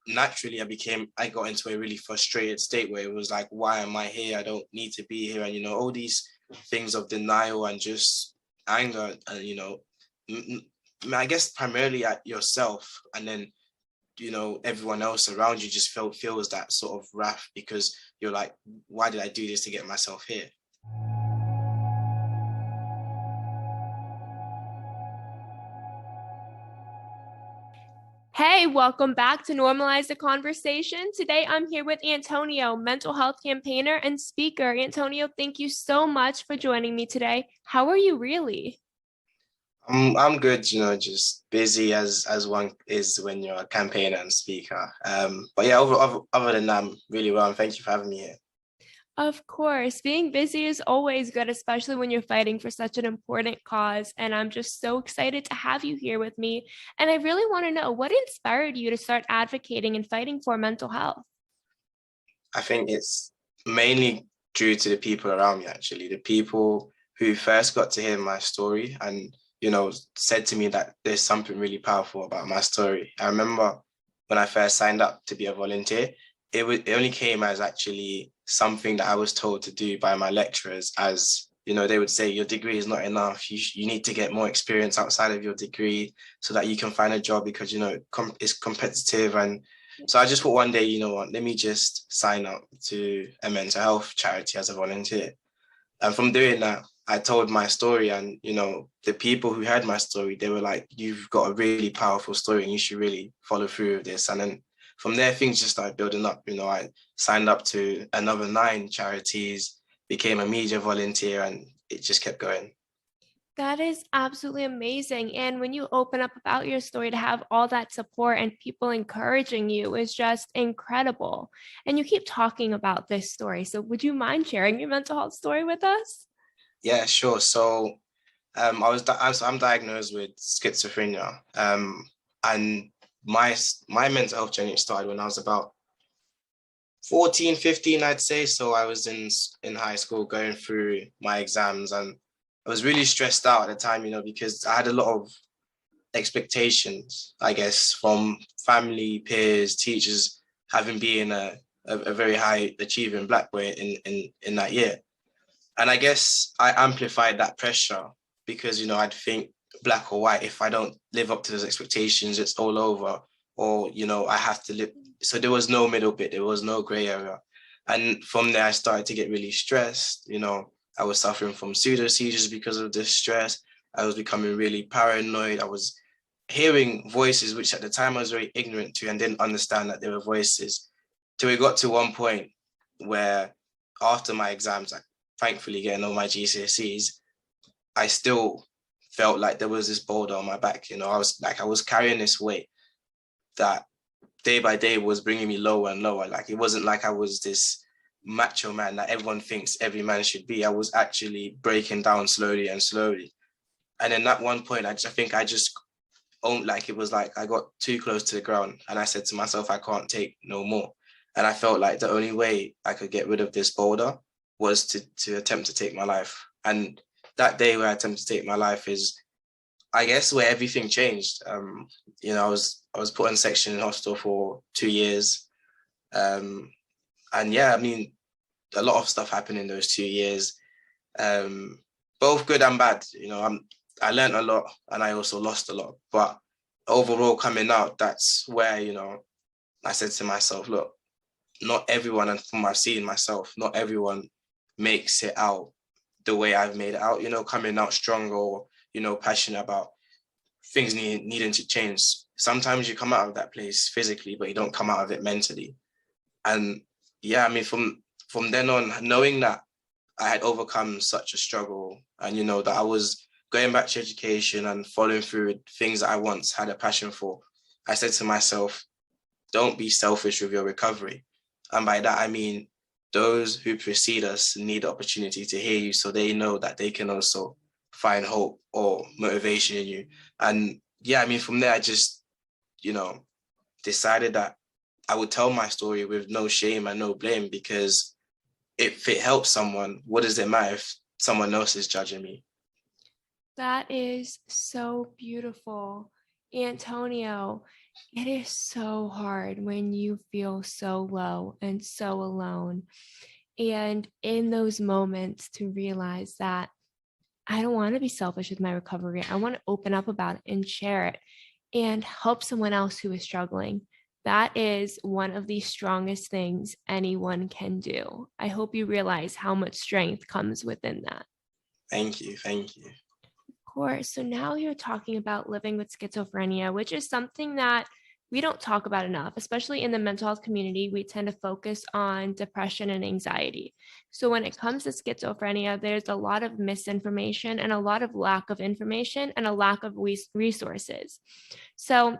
naturally I got into a really frustrated state where it was like, why am I here? I don't need to be here. And, all these things of denial and just anger and, I guess primarily at yourself. And then, everyone else around you just feels that sort of wrath because you're like, why did I do this to get myself here? Hey, welcome back to Normalize the Conversation. Today I'm here with Antonio, mental health campaigner and speaker. Antonio, thank you so much for joining me today. How are you really? I'm good, just busy as one is when you're a campaigner and speaker. But yeah, other than that, I'm really well. And thank you for having me here. Of course, being busy is always good, especially when you're fighting for such an important cause. And I'm just so excited to have you here with me. And I really want to know what inspired you to start advocating and fighting for mental health? I think it's mainly due to the people around me, actually, the people who first got to hear my story and, said to me that there's something really powerful about my story. I remember when I first signed up to be a volunteer, it only came as actually something that I was told to do by my lecturers as, they would say, your degree is not enough. You need to get more experience outside of your degree so that you can find a job because, it's competitive. And so I just thought one day, you know what, let me just sign up to a mental health charity as a volunteer. And from doing that, I told my story and, the people who heard my story, they were like, you've got a really powerful story and you should really follow through with this. And then from there, things just started building up. I signed up to another 9 charities, became a media volunteer, and it just kept going. That is absolutely amazing. And when you open up about your story to have all that support and people encouraging you is just incredible. And you keep talking about this story. So would you mind sharing your mental health story with us? Yeah, sure. So I'm diagnosed with schizophrenia. And my mental health journey started when I was about 14, 15, I'd say. So I was in high school going through my exams and I was really stressed out at the time, because I had a lot of expectations, I guess, from family, peers, teachers, having been a very high achieving black boy in that year. And I guess I amplified that pressure because, I'd think black or white, if I don't live up to those expectations, it's all over. Or, I have to live. So there was no middle bit, there was no gray area. And from there, I started to get really stressed. I was suffering from pseudo seizures because of this stress. I was becoming really paranoid. I was hearing voices, which at the time I was very ignorant to and didn't understand that they were voices. Till we got to one point where after my exams, thankfully getting all my GCSEs, I still felt like there was this boulder on my back. I was carrying this weight that day by day was bringing me lower and lower. Like it wasn't like I was this macho man that everyone thinks every man should be. I was actually breaking down slowly and slowly. And then at one point, I think I just owned, like it was like I got too close to the ground and I said to myself, I can't take no more. And I felt like the only way I could get rid of this boulder was to attempt to take my life. And that day where I attempted to take my life is, I guess, where everything changed. I was put in section in hospital for 2 years. And yeah, I mean, a lot of stuff happened in those 2 years, um, both good and bad. I learned a lot and I also lost a lot. But overall, coming out, that's where, I said to myself, look, not everyone, and from I've seen myself, not everyone makes it out the way I've made it out, coming out strong or, passionate about things needing to change. Sometimes you come out of that place physically, but you don't come out of it mentally. And yeah, I mean, from then on, knowing that I had overcome such a struggle and, that I was going back to education and following through with things that I once had a passion for, I said to myself, don't be selfish with your recovery. And by that, I mean, those who precede us need the opportunity to hear you so they know that they can also find hope or motivation in you. And yeah, I mean, from there, I just, you know, decided that I would tell my story with no shame and no blame because if it helps someone, what does it matter if someone else is judging me? That is so beautiful, Antonio. It is so hard when you feel so low and so alone. And in those moments, to realize that I don't want to be selfish with my recovery. I want to open up about it and share it and help someone else who is struggling. That is one of the strongest things anyone can do. I hope you realize how much strength comes within that. Thank you. Thank you. Of course. So now you're talking about living with schizophrenia, which is something that we don't talk about enough, especially in the mental health community. We tend to focus on depression and anxiety. So when it comes to schizophrenia, there's a lot of misinformation and a lot of lack of information and a lack of resources. So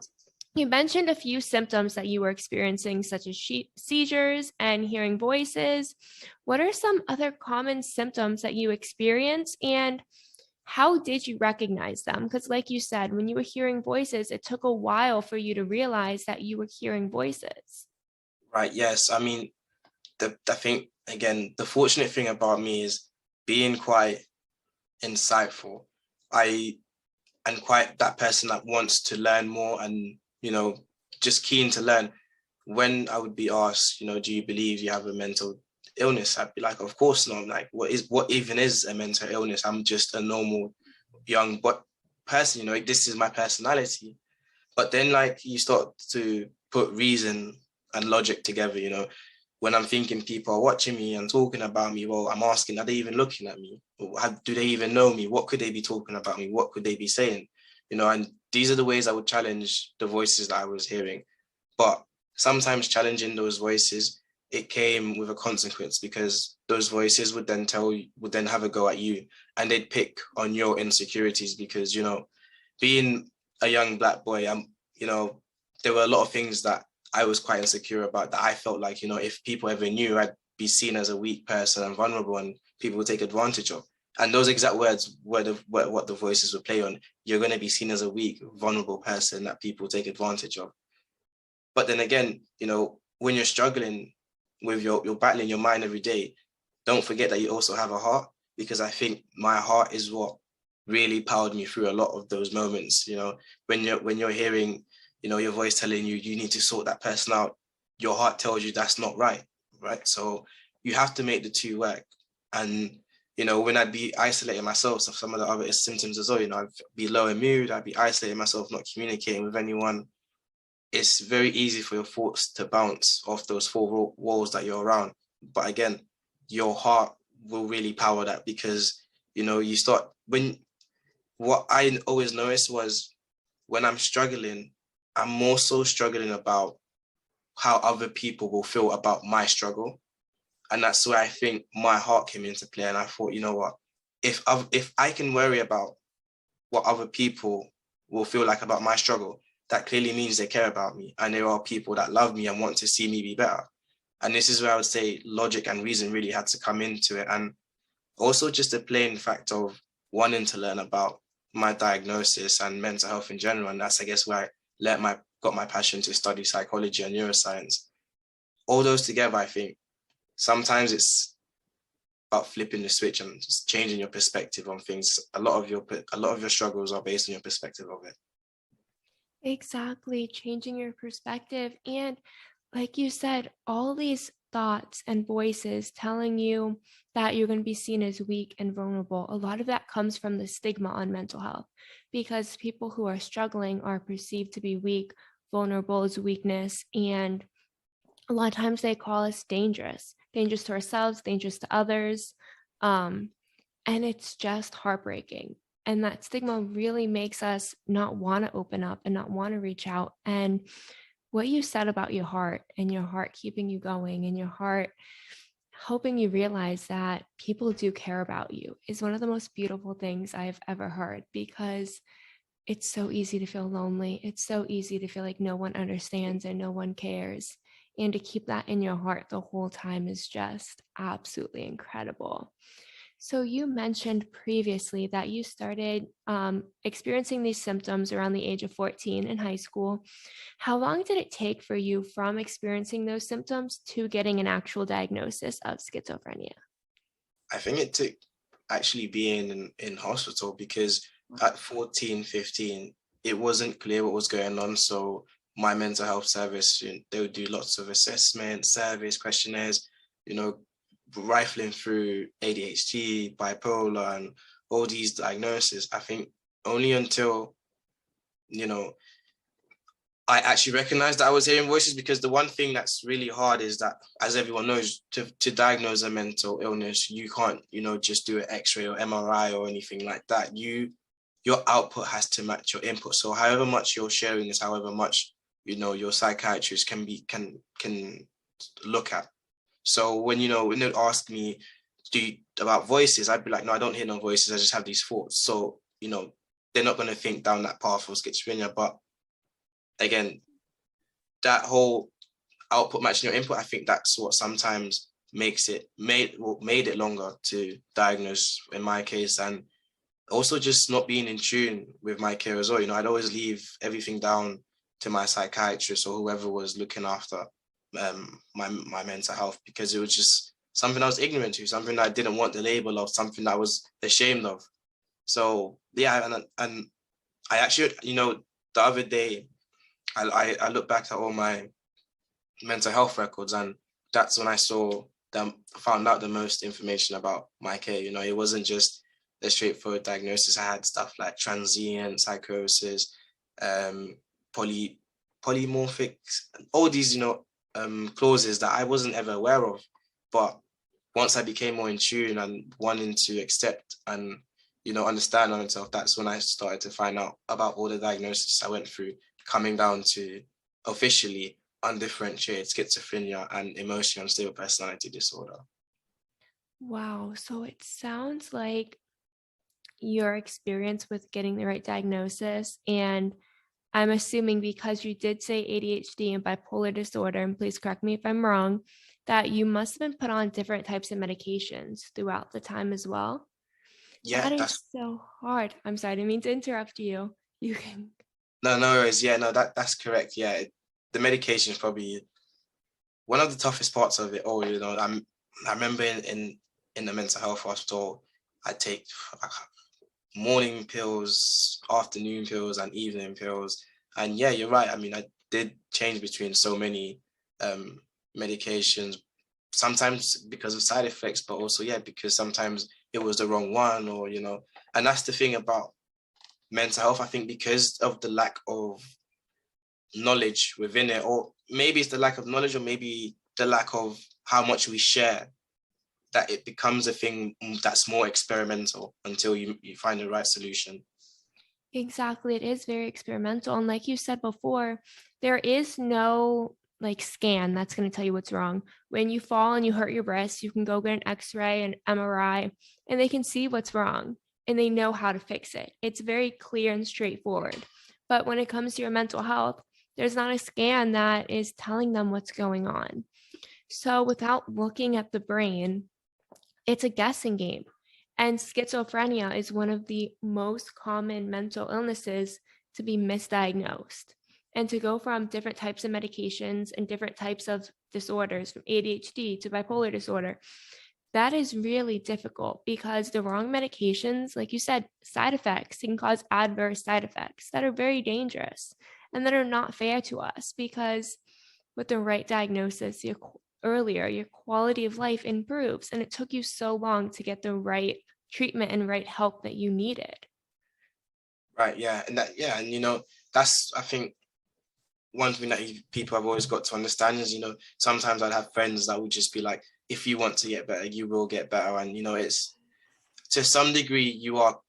you mentioned a few symptoms that you were experiencing, such as seizures and hearing voices. What are some other common symptoms that you experience, and how did you recognize them? Because, like you said, when you were hearing voices, it took a while for you to realize that you were hearing voices. Right. Yes. I mean, I think, again, the fortunate thing about me is being quite insightful. I am quite that person that wants to learn more and, just keen to learn. When I would be asked, do you believe you have a mental illness? I'd be like, of course not. Like, what even is a mental illness? I'm just a normal young person, this is my personality. But then, like, you start to put reason and logic together, when I'm thinking people are watching me and talking about me, well, I'm asking, are they even looking at me? Do they even know me? What could they be talking about me? What could they be saying? And these are the ways I would challenge the voices that I was hearing. But sometimes challenging those voices, it came with a consequence, because those voices would then have a go at you, and they'd pick on your insecurities because, being a young Black boy, there were a lot of things that I was quite insecure about, that I felt like, if people ever knew, I'd be seen as a weak person and vulnerable, and people would take advantage of. And those exact words were what the voices would play on. You're going to be seen as a weak, vulnerable person that people take advantage of. But then again, when you're struggling with you're battling your mind every day, don't forget that you also have a heart, because I think my heart is what really powered me through a lot of those moments. When you're hearing, your voice telling you need to sort that person out, your heart tells you that's not right. Right. So you have to make the two work. And, when I'd be isolating myself, so some of the other symptoms as well, I'd be low in mood, I'd be isolating myself, not communicating with anyone. It's very easy for your thoughts to bounce off those four walls that you're around. But again, your heart will really power that, because, you start what I always noticed was, when I'm struggling, I'm more so struggling about how other people will feel about my struggle. And that's where I think my heart came into play. And I thought, you know what, if I can worry about what other people will feel like about my struggle, that clearly means they care about me, and there are people that love me and want to see me be better. And this is where I would say logic and reason really had to come into it. And also just the plain fact of wanting to learn about my diagnosis and mental health in general. And that's, I guess, where I got my passion to study psychology and neuroscience. All those together, I think sometimes it's about flipping the switch and just changing your perspective on things. A lot of your struggles are based on your perspective of it. Exactly, changing your perspective. And like you said, all these thoughts and voices telling you that you're going to be seen as weak and vulnerable, a lot of that comes from the stigma on mental health, because people who are struggling are perceived to be weak, vulnerable as weakness. And a lot of times they call us dangerous to ourselves, dangerous to others. And it's just heartbreaking. And that stigma really makes us not want to open up and not want to reach out. And what you said about your heart, and your heart keeping you going, and your heart helping you realize that people do care about you, is one of the most beautiful things I've ever heard, because it's so easy to feel lonely. It's so easy to feel like no one understands and no one cares. And to keep that in your heart the whole time is just absolutely incredible. So you mentioned previously that you started experiencing these symptoms around the age of 14 in high school. How long did it take for you from experiencing those symptoms to getting an actual diagnosis of schizophrenia? I think it took actually being in hospital, because at 14, 15, it wasn't clear what was going on. So my mental health service, they would do lots of assessments, surveys, questionnaires, rifling through ADHD, bipolar, and all these diagnoses. I think only until, I actually recognized that I was hearing voices, because the one thing that's really hard is that, as everyone knows, to diagnose a mental illness, you can't, just do an X-ray or MRI or anything like that. Your output has to match your input. So however much you're sharing is however much, your psychiatrist can look at. So when they ask me about voices, I'd be like, no, I don't hear no voices. I just have these thoughts. So, they're not going to think down that path of schizophrenia. But again, that whole output matching your input, I think that's what sometimes made it longer to diagnose in my case. And also just not being in tune with my care as well. I'd always leave everything down to my psychiatrist or whoever was looking after my mental health, because it was just something I was ignorant to, something I didn't want the label of, something that I was ashamed of. So yeah, and I actually, the other day, I look back at all my mental health records, and that's when I found out the most information about my care. It wasn't just a straightforward diagnosis. I had stuff like transient psychosis, polymorphic, all these, clauses that I wasn't ever aware of. But once I became more in tune and wanting to accept and, understand myself, that's when I started to find out about all the diagnoses I went through, coming down to officially undifferentiated schizophrenia and emotional unstable personality disorder. Wow. So it sounds like your experience with getting the right diagnosis, and I'm assuming because you did say ADHD and bipolar disorder, and please correct me if I'm wrong, that you must have been put on different types of medications throughout the time as well. Yeah, That is that's so hard. I'm sorry, I didn't mean to interrupt you. You can. no worries. Yeah, no, that's correct. Yeah, the medication is probably one of the toughest parts of it all. I remember in the mental health hospital, I take morning pills, afternoon pills, and evening pills. And yeah, you're right. I mean, I did change between so many medications, sometimes because of side effects, but also, yeah, because sometimes it was the wrong one, or, and that's the thing about mental health. I think because of the lack of knowledge within it, or maybe it's the lack of knowledge, or maybe the lack of how much we share, that it becomes a thing that's more experimental until you find the right solution. Exactly. It is very experimental. And like you said before, there is no like scan that's going to tell you what's wrong. When you fall and you hurt your wrist, you can go get an x-ray, an MRI, and they can see what's wrong and they know how to fix it. It's very clear and straightforward. But when it comes to your mental health, there's not a scan that is telling them what's going on. So without looking at the brain, it's a guessing game. And schizophrenia is one of the most common mental illnesses to be misdiagnosed. And to go from different types of medications and different types of disorders, from ADHD to bipolar disorder, that is really difficult, because the wrong medications, like you said, side effects can cause adverse side effects that are very dangerous and that are not fair to us, because with the right diagnosis, your quality of life improves, and it took you so long to get the right treatment and right help that you needed. Right. Yeah. And that's, I think, one thing that people have always got to understand is, sometimes I'd have friends that would just be like, if you want to get better, you will get better. And, it's, to some degree,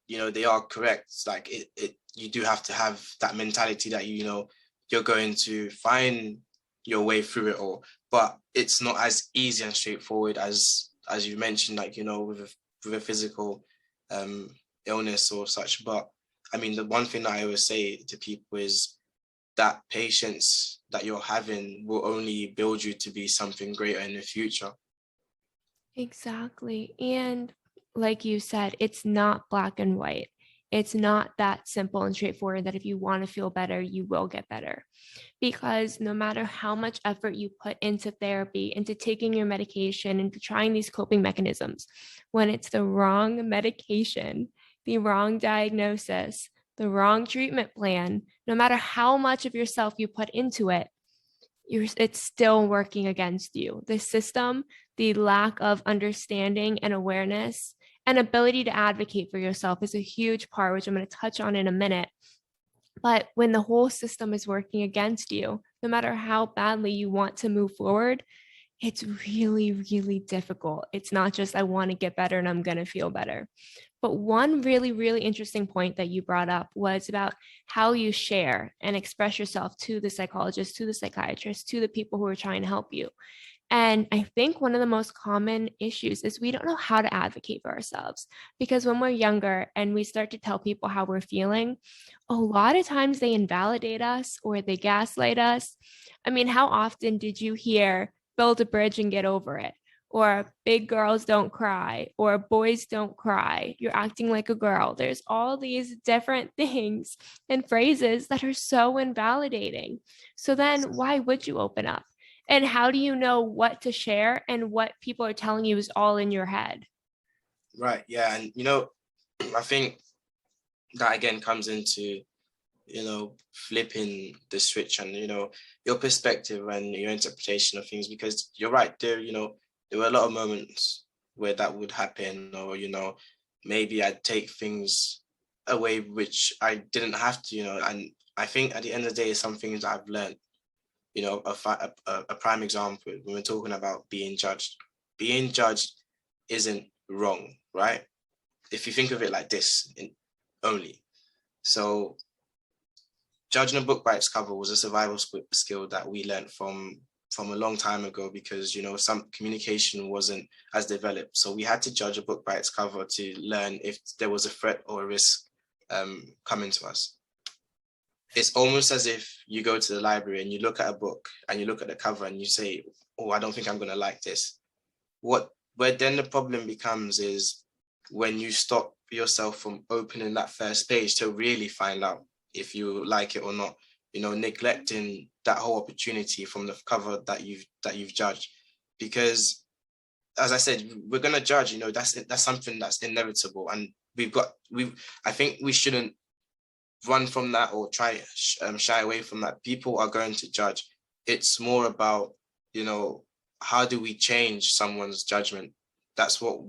they are correct. It's like you do have to have that mentality that, you're going to find your way through it all, but it's not as easy and straightforward as you mentioned, like, with a physical illness or such. But I mean, the one thing that I always say to people is that patience that you're having will only build you to be something greater in the future. Exactly. And like you said, it's not black and white. It's not that simple and straightforward that if you want to feel better, you will get better. Because no matter how much effort you put into therapy, into taking your medication, into trying these coping mechanisms, when it's the wrong medication, the wrong diagnosis, the wrong treatment plan, no matter how much of yourself you put into it, it's still working against you. The system, the lack of understanding and awareness and ability to advocate for yourself is a huge part, which I'm going to touch on in a minute. But when the whole system is working against you, no matter how badly you want to move forward, it's really, really difficult. It's not just, I want to get better and I'm going to feel better. But one really, really interesting point that you brought up was about how you share and express yourself to the psychologist, to the psychiatrist, to the people who are trying to help you. And I think one of the most common issues is we don't know how to advocate for ourselves, because when we're younger and we start to tell people how we're feeling, a lot of times they invalidate us or they gaslight us. I mean, how often did you hear build a bridge and get over it? Or big girls don't cry, or boys don't cry. You're acting like a girl. There's all these different things and phrases that are so invalidating. So then why would you open up? And how do you know what to share and what people are telling you is all in your head? Right. Yeah. And, I think that again comes into, flipping the switch and, your perspective and your interpretation of things, because you're right there, there were a lot of moments where that would happen, or, maybe I'd take things away, which I didn't have to, and I think at the end of the day, some things that I've learned, a prime example, when we're talking about being judged isn't wrong, right? If you think of it like this only. So judging a book by its cover was a survival skill that we learned from a long time ago, because some communication wasn't as developed, so we had to judge a book by its cover to learn if there was a threat or a risk coming to us. It's almost as if you go to the library and you look at a book and you look at the cover and you say, oh, I don't think I'm going to like this. Where then the problem becomes is when you stop yourself from opening that first page to really find out if you like it or not, neglecting that whole opportunity from the cover that you've judged. Because as I said, we're going to judge, that's something that's inevitable. And I think we shouldn't run from that or try shy away from that. People are going to judge. It's more about, how do we change someone's judgment? That's what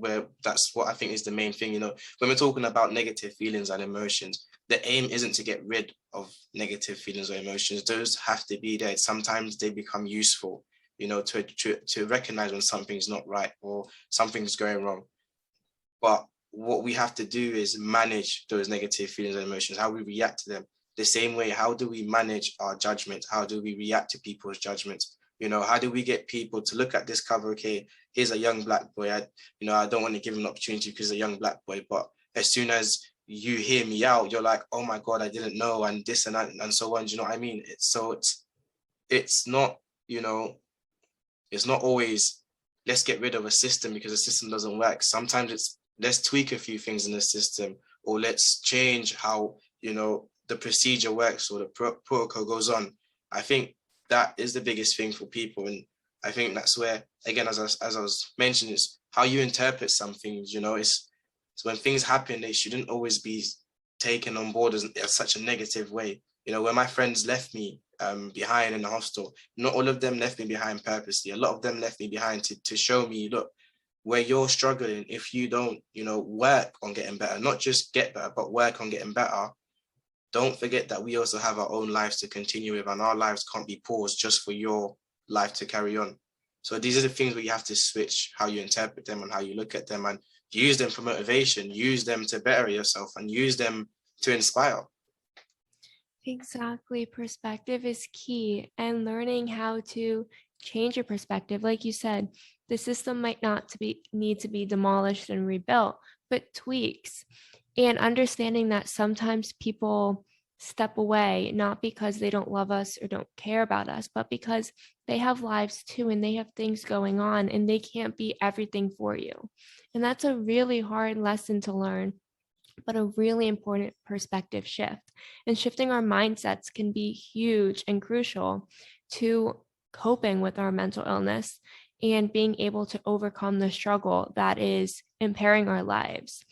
I think is the main thing. When we're talking about negative feelings and emotions, the aim isn't to get rid of negative feelings or emotions. Those have to be there. Sometimes they become useful, to recognize when something's not right or something's going wrong. But what we have to do is manage those negative feelings and emotions, how we react to them. The same way, how do we manage our judgment? How do we react to people's judgments? How do we get people to look at this cover? Okay, here's a young black boy. I don't want to give him an opportunity because he's a young black boy. But as soon as you hear me out, you're like, oh my God, I didn't know, and this and that and so on. Do you know what I mean? It's not, it's not always let's get rid of a system because the system doesn't work. Sometimes it's let's tweak a few things in the system, or let's change how, the procedure works or the protocol goes on. I think that is the biggest thing for people. And I think that's where, again, as I was mentioning, it's how you interpret some things, it's when things happen, they shouldn't always be taken on board as such a negative way. When my friends left me behind in the hostel, not all of them left me behind purposely. A lot of them left me behind to show me, look, where you're struggling, if you don't, work on getting better, not just get better, but work on getting better, don't forget that we also have our own lives to continue with, and our lives can't be paused just for your life to carry on. So these are the things where you have to switch how you interpret them and how you look at them, and use them for motivation, use them to better yourself, and use them to inspire. Exactly. Perspective is key, and learning how to change your perspective. Like you said, the system might not need to be demolished and rebuilt, but tweaks. And understanding that sometimes people step away, not because they don't love us or don't care about us, but because they have lives too, and they have things going on, and they can't be everything for you. And that's a really hard lesson to learn, but a really important perspective shift. And shifting our mindsets can be huge and crucial to coping with our mental illness and being able to overcome the struggle that is impairing our lives.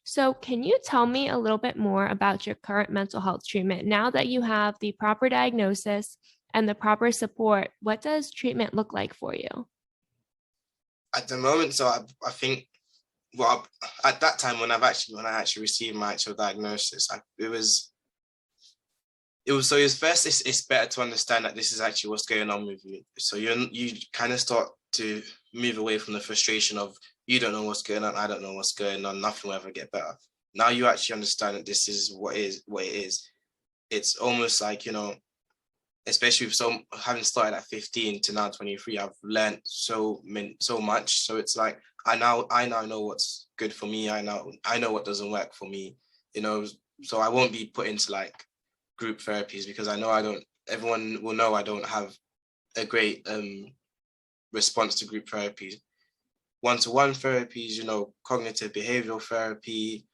So, can you tell me a little bit more about your current mental health treatment? Now that you have the proper diagnosis and the proper support, what does treatment look like for you? At the moment, so I think, well, at that time when I actually received my actual diagnosis, it was first, it's better to understand that this is actually what's going on with you. So you kind of start to move away from the frustration of, you don't know what's going on, I don't know what's going on, nothing will ever get better. Now you actually understand that this is what it is. It's almost like, especially with having started at 15 to now 23, I've learned so much. So it's like I now know what's good for me. I know what doesn't work for me, so I won't be put into like group therapies, because I know everyone will know I don't have a great response to group therapies. One-to-one therapies, cognitive behavioral therapy,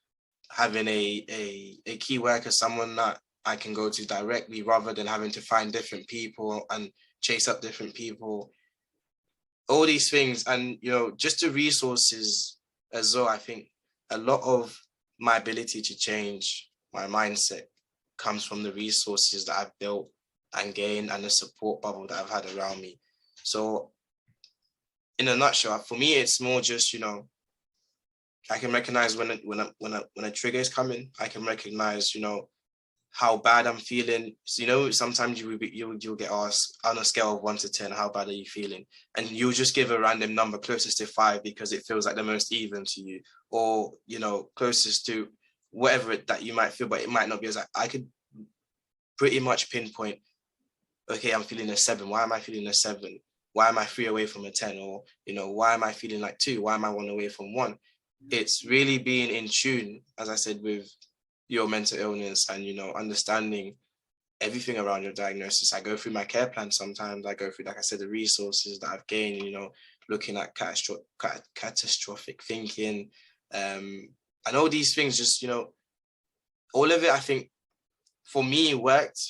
having a key worker, someone that I can go to directly rather than having to find different people and chase up different people. All these things, and just the resources as well. I think a lot of my ability to change my mindset comes from the resources that I've built and gained, and the support bubble that I've had around me. So in a nutshell, for me, it's more just, I can recognize when a trigger is coming. I can recognize, how bad I'm feeling. So, sometimes you'll get asked on a scale of 1 to 10, how bad are you feeling? And you'll just give a random number closest to 5 because it feels like the most even to you, or, closest to whatever that you might feel, but it might not be. As I could pretty much pinpoint, okay, I'm feeling a 7. Why am I feeling a 7? Why am I 3 away from a 10? Or, why am I feeling like 2? Why am I 1 away from 1? It's really being in tune, as I said, with your mental illness and, understanding everything around your diagnosis. I go through my care plan sometimes. I go through, like I said, the resources that I've gained, looking at catastrophic thinking, and all these things, just, all of it, I think, for me, worked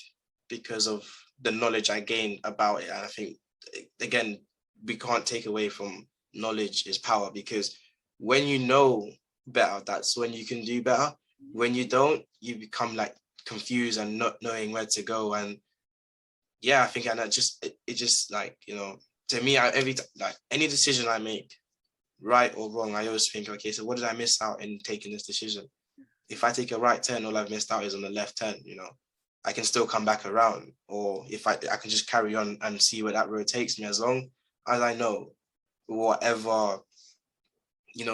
because of the knowledge I gained about it. And I think, again, we can't take away from knowledge is power, because when you know better, that's when you can do better. When you don't, you become like confused and not knowing where to go. And yeah, I think, and it just like, to me, like any decision I make, right or wrong, I always think, okay, so what did I miss out in taking this decision? If I take a right turn, all I've missed out is on the left turn, I can still come back around. Or if I can just carry on and see where that road takes me, as long as I know whatever,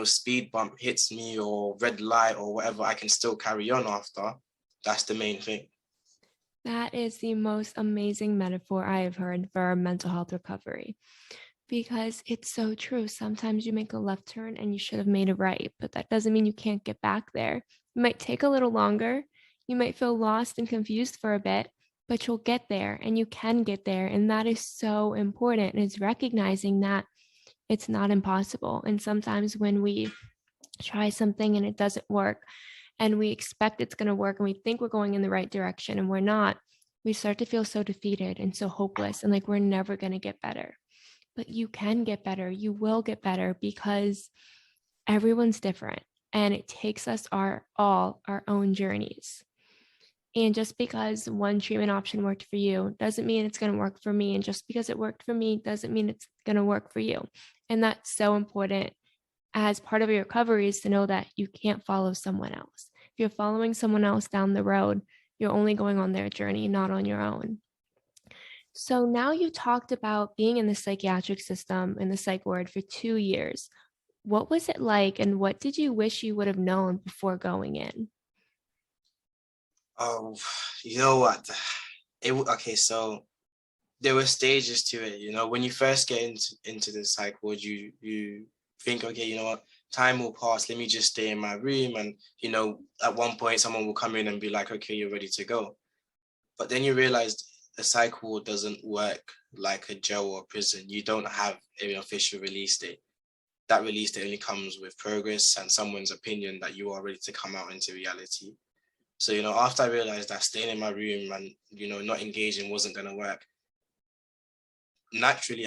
speed bump hits me or red light or whatever, I can still carry on after. That's the main thing. That is the most amazing metaphor I have heard for mental health recovery, because it's so true. Sometimes you make a left turn and you should have made a right, but that doesn't mean you can't get back there. It might take a little longer. You might feel lost and confused for a bit, but you'll get there, and you can get there. And that is so important. Is recognizing that it's not impossible. And sometimes when we try something and it doesn't work, and we expect it's going to work, and we think we're going in the right direction and we're not, we start to feel so defeated and so hopeless and like we're never going to get better. But you can get better. You will get better, because everyone's different, and it takes us our own journeys. And just because one treatment option worked for you doesn't mean it's going to work for me. And just because it worked for me doesn't mean it's going to work for you. And that's so important as part of your recovery, is to know that you can't follow someone else. If you're following someone else down the road, you're only going on their journey, not on your own. So now you talked about being in the psychiatric system, in the psych ward, for 2 years. What was it like, and what did you wish you would have known before going in? Oh, you know what? Okay, so there were stages to it. When you first get into the psych ward, you think, okay, you know what, time will pass, let me just stay in my room. And at one point someone will come in and be like, okay, you're ready to go. But then you realize the psych ward doesn't work like a jail or prison. You don't have an official release date. That release date only comes with progress and someone's opinion that you are ready to come out into reality. So, after I realized that staying in my room and, not engaging wasn't going to work, naturally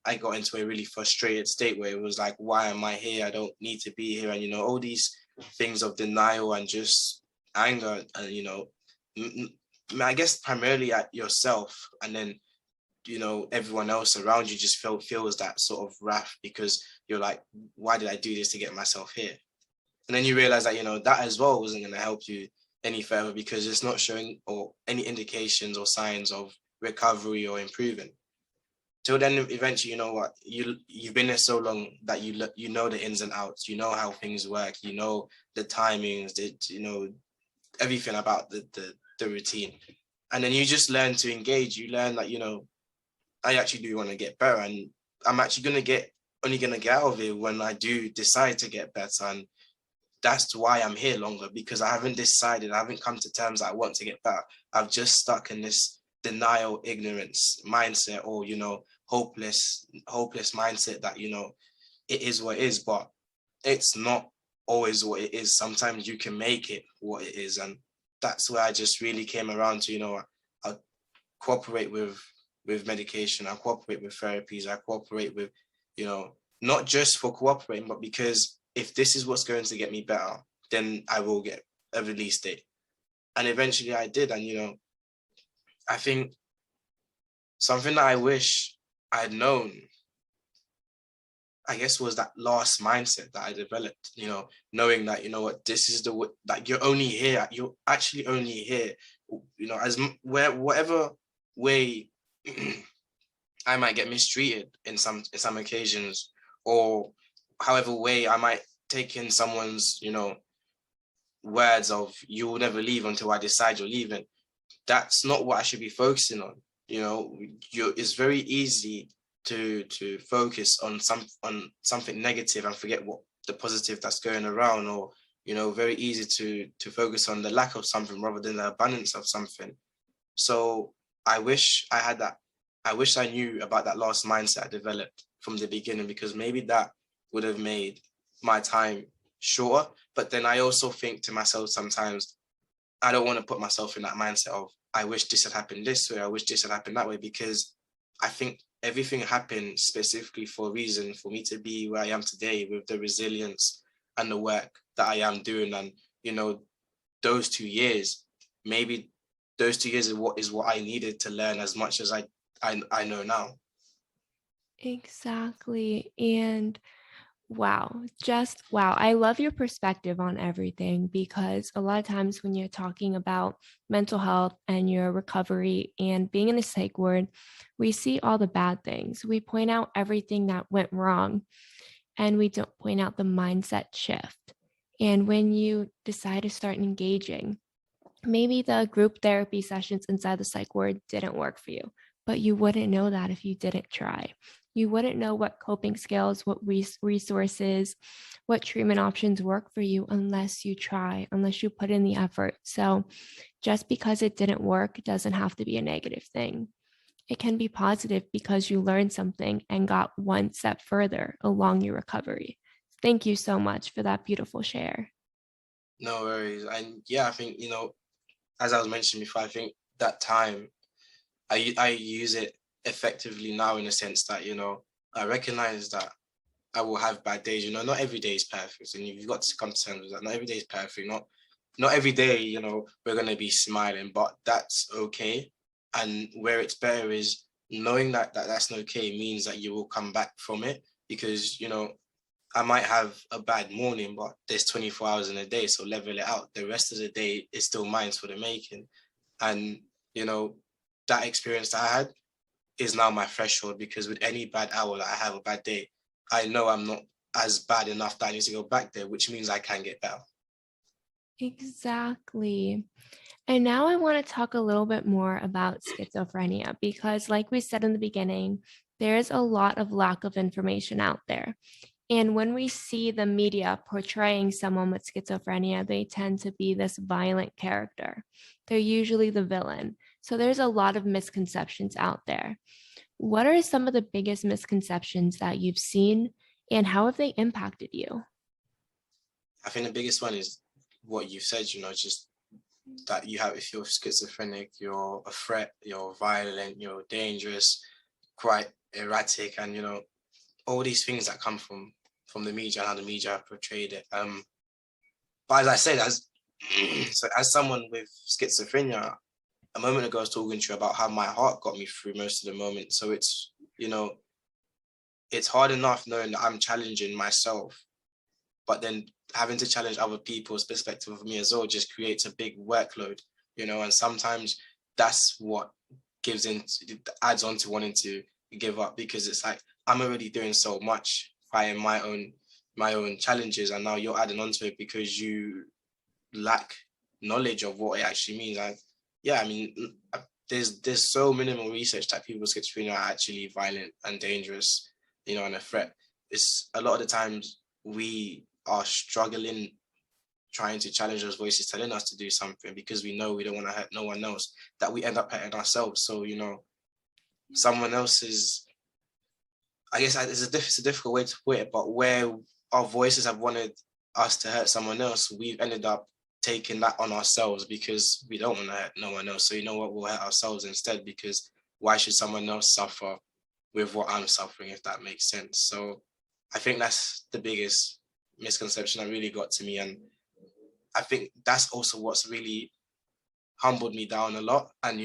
I got into a really frustrated state where it was like, why am I here? I don't need to be here. And, you know, all these things of denial and just anger and, you know, I guess primarily at yourself, and then, you know, everyone else around you just feels that sort of wrath because you're like, why did I do this to get myself here? And then you realize that, you know, that as well wasn't going to help you any further because it's not showing or any indications or signs of recovery or improving. Till then, eventually, you know what, you've been there so long that you know the ins and outs, you know how things work, you know the timings, you know everything about the routine, and then you just learn to engage. You learn that, you know, I actually do want to get better, and I'm actually only gonna get out of it when I do decide to get better, and that's why I'm here longer, because I haven't decided, I haven't come to terms that I want to get better. I've just stuck in this denial, ignorance mindset, or, you know, hopeless mindset that, you know, it is what it is, but it's not always what it is. Sometimes you can make it what it is. And that's where I just really came around to, you know, I cooperate with medication, I cooperate with therapies, I cooperate with, you know, not just for cooperating, but because if this is what's going to get me better, then I will get a release date. And eventually I did. And, you know, I think something that I wish I'd known, I guess, was that last mindset that I developed, you know, knowing that, you know what, this is that you're only here, you're actually only here, you know, whatever way I might get mistreated in some occasions, or however way I might take in someone's, you know, words of you will never leave until I decide you're leaving. That's not what I should be focusing on. You know, it's very easy to focus on something negative and forget what the positive that's going around, or, you know, very easy to focus on the lack of something rather than the abundance of something. So I wish I had that. I wish I knew about that last mindset I developed from the beginning, because maybe that would have made my time shorter. But then I also think to myself sometimes, I don't want to put myself in that mindset of, I wish this had happened this way, I wish this had happened that way, because I think everything happened specifically for a reason, for me to be where I am today with the resilience and the work that I am doing. And, you know, those 2 years, maybe those 2 years is what I needed to learn as much as I know now. Exactly. And wow, just wow. I love your perspective on everything, because a lot of times when you're talking about mental health and your recovery and being in a psych ward, we see all the bad things. We point out everything that went wrong, and we don't point out the mindset shift. And when you decide to start engaging, maybe the group therapy sessions inside the psych ward didn't work for you, but you wouldn't know that if you didn't try. You wouldn't know what coping skills, what resources, what treatment options work for you unless you try, unless you put in the effort. So just because it didn't work doesn't have to be a negative thing. It can be positive because you learned something and got one step further along your recovery. Thank you so much for that beautiful share. No worries. And yeah, I think, you know, as I was mentioning before, I think that time I use it effectively now, in a sense that, you know, I recognize that I will have bad days. You know, not every day is perfect, and you've got to come to terms with that. Not every day is perfect. Not every day, you know, we're gonna be smiling, but that's okay. And where it's better is knowing that that's okay means that you will come back from it, because, you know, I might have a bad morning, but there's 24 hours in a day, so level it out. The rest of the day is still mine for the making. And, you know, that experience that I had is now my threshold, because with any bad hour that I have, a bad day, I know I'm not as bad enough that I need to go back there, which means I can get better. Exactly. And now I want to talk a little bit more about schizophrenia, because, like we said in the beginning, there's a lot of lack of information out there. And when we see the media portraying someone with schizophrenia, they tend to be this violent character. They're usually the villain. So there's a lot of misconceptions out there. What are some of the biggest misconceptions that you've seen, and how have they impacted you? I think the biggest one is what you said, you know, just that if you're schizophrenic, you're a threat, you're violent, you're dangerous, quite erratic, and all these things that come from the media and how the media have portrayed it. But as I said, so as someone with schizophrenia, a moment ago I was talking to you about how my heart got me through most of the moment. So it's it's hard enough knowing that I'm challenging myself, but then having to challenge other people's perspective of me as well just creates a big workload, and sometimes that's what adds on to wanting to give up, because it's like I'm already doing so much fighting my own challenges, and now you're adding on to it because you lack knowledge of what it actually means. And yeah, I mean, there's so minimal research that people with schizophrenia are actually violent and dangerous, and a threat. It's a lot of the times we are struggling trying to challenge those voices telling us to do something because we know we don't want to hurt no one else, that we end up hurting ourselves. So someone else's, I guess it's a difficult way to put it, but where our voices have wanted us to hurt someone else, we've ended up taking that on ourselves because we don't want to hurt no one else. So you know what, we'll hurt ourselves instead, because why should someone else suffer with what I'm suffering, if that makes sense? So I think that's the biggest misconception that really got to me. And I think that's also what's really humbled me down a lot. And,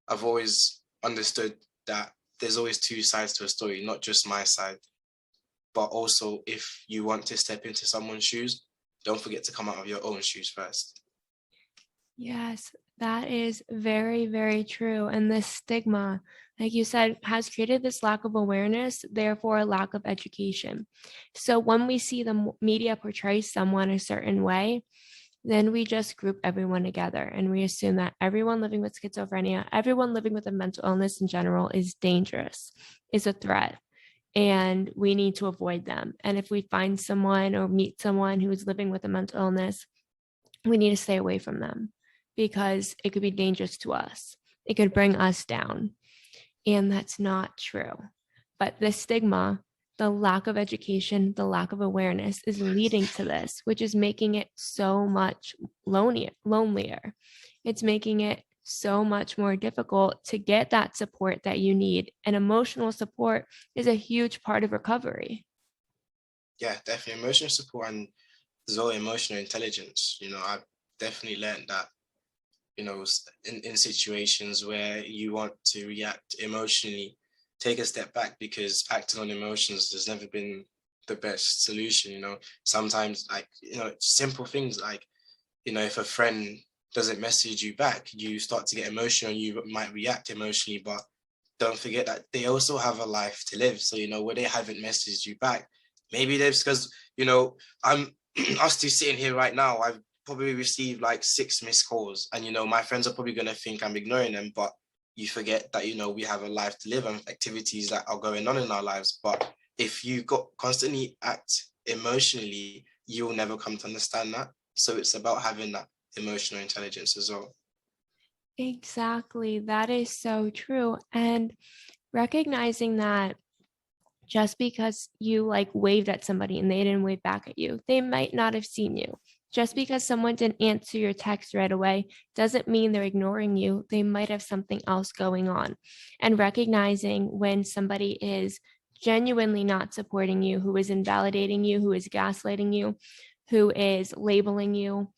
I've always understood that there's always two sides to a story, not just my side, but also if you want to step into someone's shoes, don't forget to come out of your own shoes first. Yes, that is very, very true. And this stigma, like you said, has created this lack of awareness, therefore a lack of education. So when we see the media portray someone a certain way, then we just group everyone together and we assume that everyone living with schizophrenia, everyone living with a mental illness in general is dangerous, is a threat, and we need to avoid them. And if we find someone or meet someone who is living with a mental illness, we need to stay away from them because it could be dangerous to us. It could bring us down. And that's not true. But the stigma, the lack of education, the lack of awareness is leading to this, which is making it so much lonelier. It's making it so much more difficult to get that support that you need. And emotional support is a huge part of recovery. Yeah, definitely emotional support, and as well emotional intelligence. I've definitely learned that, in situations where you want to react emotionally, take a step back, because acting on emotions has never been the best solution. Sometimes, like, simple things like, if a friend doesn't message you back, you start to get emotional, you might react emotionally, but don't forget that they also have a life to live. So, where they haven't messaged you back, maybe that's because, I'm us two sitting here right now, I've probably received like 6 missed calls, and my friends are probably going to think I'm ignoring them, but you forget that we have a life to live and activities that are going on in our lives. But if you constantly act emotionally, you'll never come to understand that. So it's about having that emotional intelligence as well. Exactly. That is so true. And recognizing that just because you like waved at somebody and they didn't wave back at you, they might not have seen you. Just because someone didn't answer your text right away doesn't mean they're ignoring you. They might have something else going on. And recognizing when somebody is genuinely not supporting you, who is invalidating you, who is gaslighting you, who is labeling you,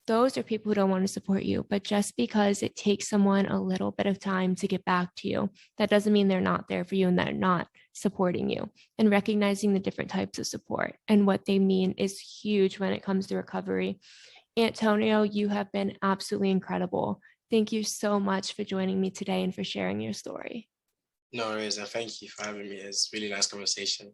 those are people who don't want to support you. But just because it takes someone a little bit of time to get back to you, that doesn't mean they're not there for you and they're not supporting you. And recognizing the different types of support and what they mean is huge when it comes to recovery. Antonio, you have been absolutely incredible. Thank you so much for joining me today and for sharing your story. No worries, and thank you for having me. It's a really nice conversation.